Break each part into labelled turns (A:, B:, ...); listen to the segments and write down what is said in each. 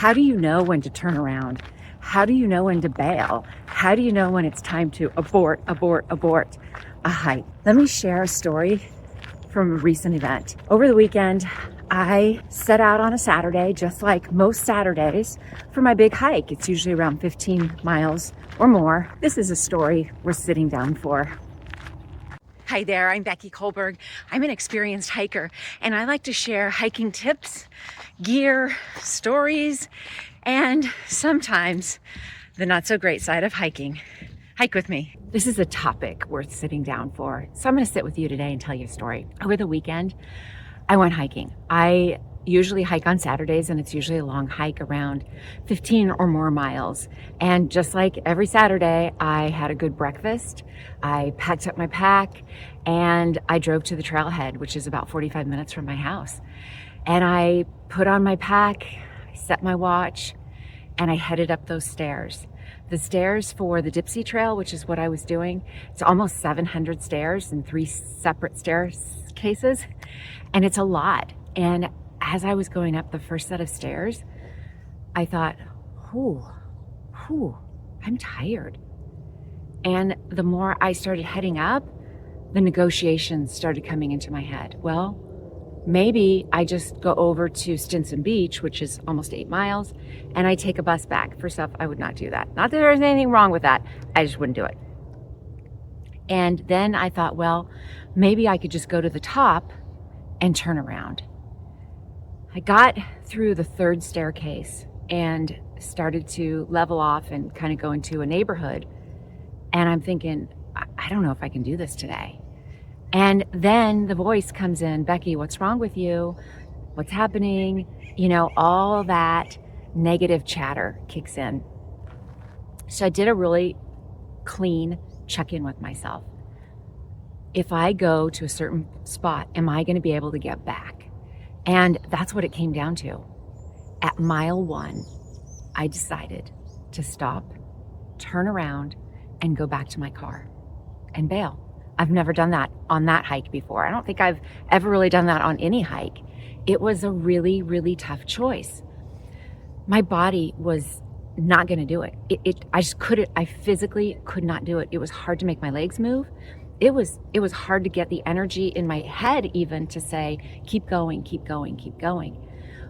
A: How do you know when to turn around? How do you know when to bail? How do you know when it's time to abort a hike? Let me share a story from a recent event. Over the weekend, I set out on a Saturday, just like most Saturdays, for my big hike. It's usually around 15 miles or more. This is a story we're sitting down for. Hi there, I'm Becky Kohlberg. I'm an experienced hiker, and I like to share hiking tips, gear, stories, and sometimes the not so great side of hiking. Hike with me. This is a topic worth sitting down for. So I'm going to sit with you today and tell you a story. Over the weekend, I went hiking. I usually hike on Saturdays, and it's usually a long hike around 15 or more miles. And just like every Saturday, I had a good breakfast. I packed up my pack and I drove to the trailhead, which is about 45 minutes from my house. And I put on my pack, I set my watch, and I headed up those stairs. The stairs for the Dipsea Trail, which is what I was doing, it's almost 700 stairs in 3 separate staircases, and it's a lot. And as I was going up the first set of stairs, I thought, I'm tired. And the more I started heading up, the negotiations started coming into my head. Well, maybe I just go over to Stinson Beach, which is almost 8 miles, and I take a bus back. First off, I would not do that. Not that there's anything wrong with that. I just wouldn't do it. And then I thought, well, maybe I could just go to the top and turn around. I got through the 3rd staircase and started to level off and kind of go into a neighborhood. And I'm thinking, I don't know if I can do this today. And then the voice comes in, Becky, what's wrong with you? What's happening? You know, all that negative chatter kicks in. So I did a really clean check-in with myself. If I go to a certain spot, am I going to be able to get back? And that's what it came down to. At mile 1, I decided to stop, turn around, and go back to my car and bail. I've never done that on that hike before. I don't think I've ever really done that on any hike. It was a really, really tough choice. My body was not going to do it. I just couldn't, I physically could not do it. It was hard to make my legs move. It was hard to get the energy in my head even to say, keep going, keep going, keep going.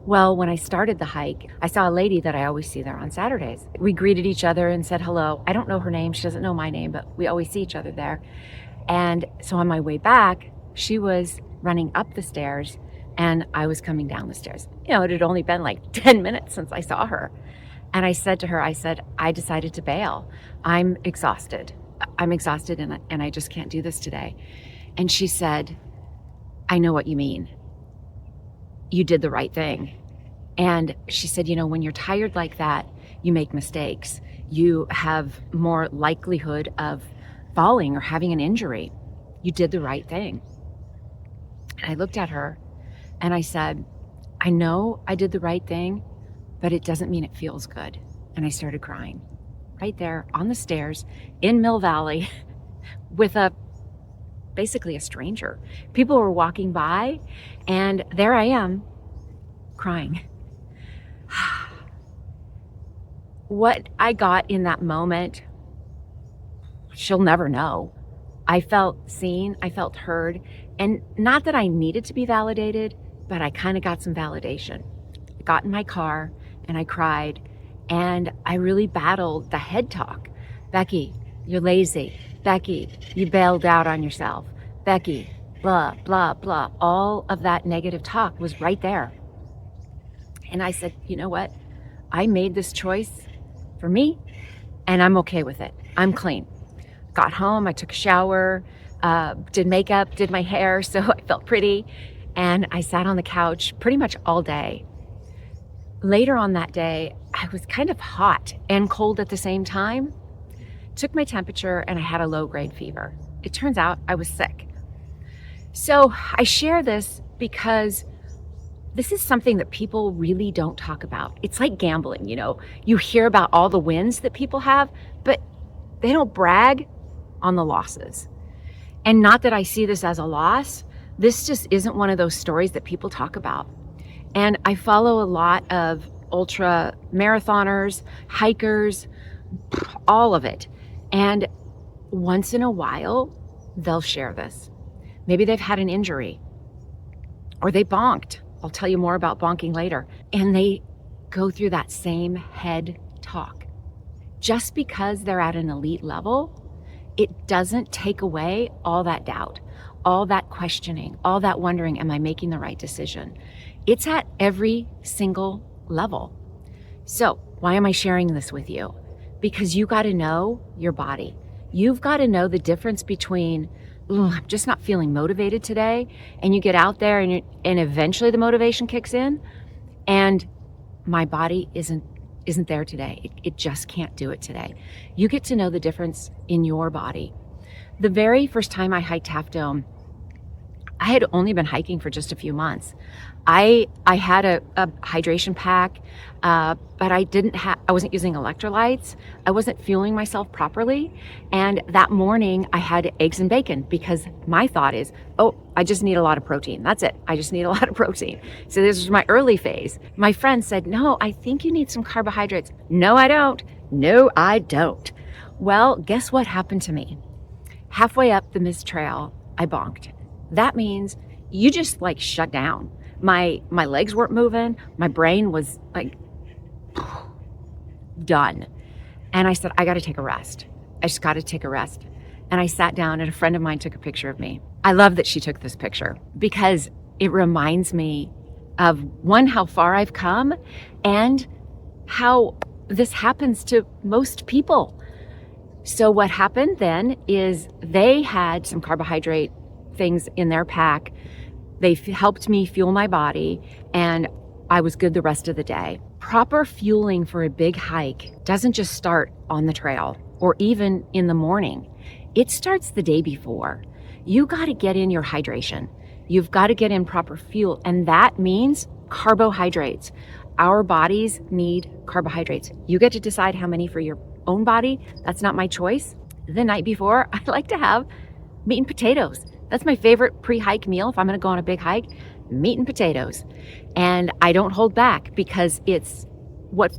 A: Well, when I started the hike, I saw a lady that I always see there on Saturdays. We greeted each other and said hello. I don't know her name. She doesn't know my name, but we always see each other there. And so on my way back, she was running up the stairs and I was coming down the stairs. You know, it had only been like 10 minutes since I saw her. And I said to her, I decided to bail. I'm exhausted and I just can't do this today. And she said, I know what you mean. You did the right thing. And she said, you know, when you're tired like that, you make mistakes. You have more likelihood of falling or having an injury. You did the right thing. And I looked at her and I said, I know I did the right thing, but it doesn't mean it feels good. And I started crying right there on the stairs in Mill Valley with basically a stranger. People were walking by and there I am crying. What I got in that moment, she'll never know. I felt seen, I felt heard, and not that I needed to be validated, but I kind of got some validation. I got in my car and I cried, and I really battled the head talk. Becky, you're lazy. Becky, you bailed out on yourself. Becky, blah, blah, blah. All of that negative talk was right there. And I said, you know what? I made this choice for me, and I'm okay with it. I'm clean. Got home, I took a shower, did makeup, did my hair so I felt pretty, and I sat on the couch pretty much all day. Later on that day, I was kind of hot and cold at the same time. Took my temperature and I had a low-grade fever. It turns out I was sick. So I share this because this is something that people really don't talk about. It's like gambling, you know. You hear about all the wins that people have, but they don't brag on the losses. And not that I see this as a loss. This just isn't one of those stories that people talk about. And I follow a lot of ultra marathoners, hikers, all of it. And once in a while, they'll share this. Maybe they've had an injury or they bonked. I'll tell you more about bonking later. And they go through that same head talk. Just because they're at an elite level, it doesn't take away all that doubt, all that questioning, all that wondering, am I making the right decision? It's at every single level. So why am I sharing this with you? Because you got to know your body. You've got to know the difference between, I'm just not feeling motivated today, and you get out there and eventually the motivation kicks in, and my body isn't there today. It just can't do it today. You get to know the difference in your body. The very first time I hiked Half Dome, I had only been hiking for just a few months. I had a hydration pack, but I wasn't using electrolytes. I wasn't fueling myself properly. And that morning I had eggs and bacon because my thought is, I just need a lot of protein. That's it. I just need a lot of protein. So this was my early phase. My friend said, no, I think you need some carbohydrates. No, I don't. No, I don't. Well, guess what happened to me? Halfway up the mist trail, I bonked. That means you just shut down. My legs weren't moving. My brain was done. And I said, I got to take a rest. I just got to take a rest. And I sat down and a friend of mine took a picture of me. I love that she took this picture because it reminds me of, one, how far I've come and how this happens to most people. So what happened then is they had some carbohydrate things in their pack. They helped me fuel my body, and I was good the rest of the day. Proper fueling for a big hike doesn't just start on the trail or even in the morning. It starts the day before. You got to get in your hydration. You've got to get in proper fuel, and that means carbohydrates. Our bodies need carbohydrates. You get to decide how many for your own body. That's not my choice. The night before, I like to have meat and potatoes. That's my favorite pre-hike meal. If I'm going to go on a big hike, meat and potatoes. And I don't hold back because it's what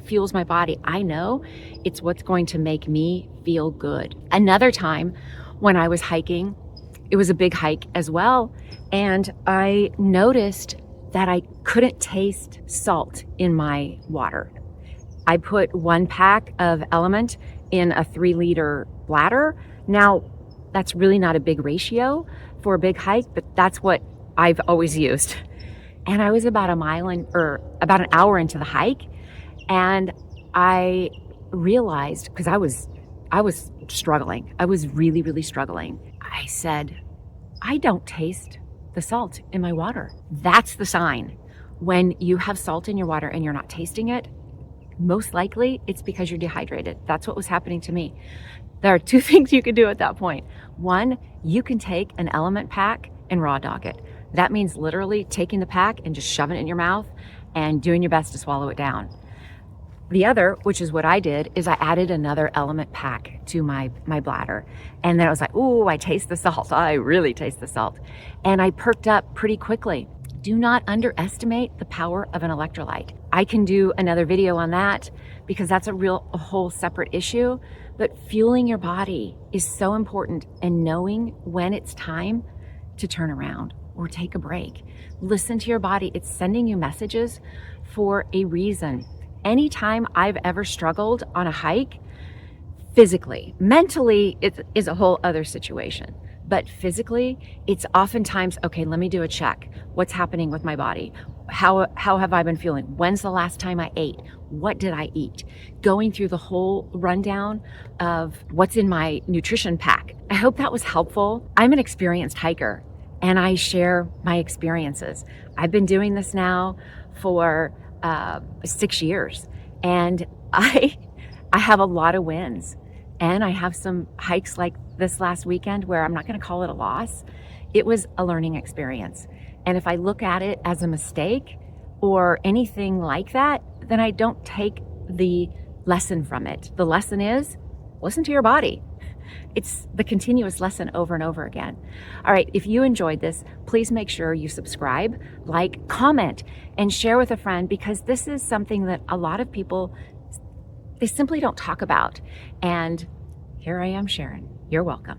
A: fuels my body. I know it's what's going to make me feel good. Another time when I was hiking, it was a big hike as well. And I noticed that I couldn't taste salt in my water. I put 1 pack of Element in a 3-liter bladder. Now, that's really not a big ratio for a big hike, but that's what I've always used. And I was about about an hour into the hike, and I realized, because I was struggling. I was really, really struggling. I said, I don't taste the salt in my water. That's the sign. When you have salt in your water and you're not tasting it, most likely it's because you're dehydrated. That's what was happening to me. There are 2 things you can do at that point. 1, you can take an Element pack and raw dog it. That means literally taking the pack and just shoving it in your mouth and doing your best to swallow it down. The other, which is what I did, is I added another Element pack to my bladder. And then I was like, ooh, I taste the salt. I really taste the salt. And I perked up pretty quickly. Do not underestimate the power of an electrolyte. I can do another video on that because that's a whole separate issue. But fueling your body is so important, and knowing when it's time to turn around or take a break. Listen to your body. It's sending you messages for a reason. Anytime I've ever struggled on a hike, physically, mentally, it is a whole other situation. But physically, it's oftentimes, okay, let me do a check. What's happening with my body? How have I been feeling? When's the last time I ate? What did I eat? Going through the whole rundown of what's in my nutrition pack. I hope that was helpful. I'm an experienced hiker, and I share my experiences. I've been doing this now for 6 years, and I have a lot of wins. And I have some hikes like this last weekend where I'm not going to call it a loss. It was a learning experience. And if I look at it as a mistake or anything like that, then I don't take the lesson from it. The lesson is listen to your body. It's the continuous lesson over and over again. All right, if you enjoyed this, please make sure you subscribe, like, comment, and share with a friend, because this is something that a lot of people, they simply don't talk about. And here I am sharing. You're welcome.